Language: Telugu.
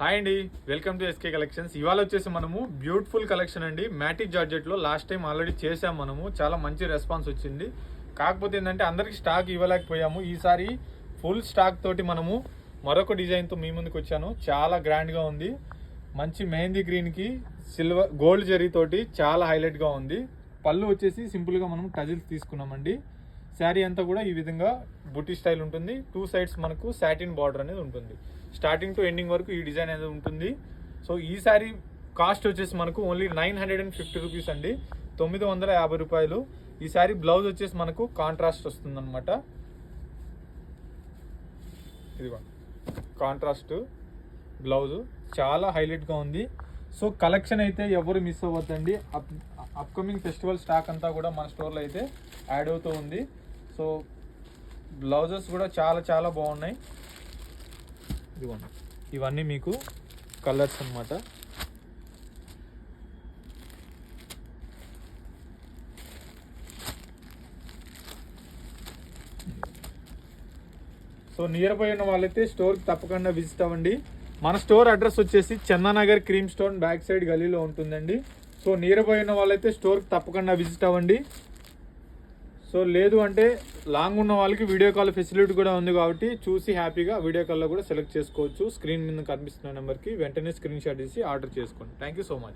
హాయ్ అండి, వెల్కమ్ టు ఎస్కే కలెక్షన్స్. ఇవాళ వచ్చేసి మనము బ్యూటిఫుల్ కలెక్షన్ అండి. మ్యాటిక్ జార్జెట్లో లాస్ట్ టైం ఆల్రెడీ చేసాం మనము. చాలా మంచి రెస్పాన్స్ వచ్చింది. కాకపోతే ఏంటంటే అందరికి స్టాక్ ఇవ్వలేకపోయాము. ఈసారి ఫుల్ స్టాక్ తోటి మనము మరొక డిజైన్తో మీ ముందుకు వచ్చాను. చాలా గ్రాండ్గా ఉంది. మంచి మెహందీ గ్రీన్కి సిల్వర్ గోల్డ్ జరీ తోటి చాలా హైలైట్గా ఉంది. పళ్ళు వచ్చేసి సింపుల్గా మనం టజిల్స్ తీసుకున్నామండి. శారీ అంతా కూడా ఈ విధంగా బుట్టి స్టైల్ ఉంటుంది. 2 సైడ్స్ మనకు సాటిన్ బార్డర్ అనేది ఉంటుంది. స్టార్టింగ్ టు ఎండింగ్ వరకు ఈ డిజైన్ అనేది ఉంటుంది. సో ఈ శారీ కాస్ట్ వచ్చేసి మనకు ఓన్లీ 950 రూపీస్ అండి, 950 రూపాయలు. ఈ శారీ బ్లౌజ్ వచ్చేసి మనకు కాంట్రాస్ట్ వస్తుంది అనమాట. ఇదిగో కాంట్రాస్ట్ బ్లౌజ్ చాలా హైలైట్గా ఉంది. సో కలెక్షన్ అయితే ఎవరు మిస్ అవ్వద్దండి. అప్కమింగ్ ఫెస్టివల్ స్టాక్ అంతా కూడా మన స్టోర్లో అయితే యాడ్ అవుతూ ఉంది. సో బ్లౌజెస్ కూడా చాలా చాలా బాగున్నాయి. ఇదిగోండి, ఇవన్నీ మీకు కలర్స్ అన్నమాట. సో నియర్ బై ఉన్న వాళ్ళైతే స్టోర్కి తప్పకుండా విజిట్ అవ్వండి. మన స్టోర్ అడ్రస్ వచ్చేసి Chandanagar cream stone back side గలీలో ఉంటుందండి. సో నియర్ బై ఉన్న వాళ్ళైతే స్టోర్కి తప్పకుండా విజిట్ అవ్వండి. సో లేదు అంటే లాంగ్ ఉన్న వాళ్ళకి వీడియో కాల్ ఫెసిలిటీ కూడా ఉంది కాబట్టి చూసి హ్యాపీగా వీడియో కాల్లో కూడా సెలెక్ట్ చేసుకోవచ్చు. స్క్రీన్ మీద కనిపిస్తున్న నెంబర్కి వెంటనే స్క్రీన్ షాట్ తీసి ఆర్డర్ చేసుకోండి. Thank you so much.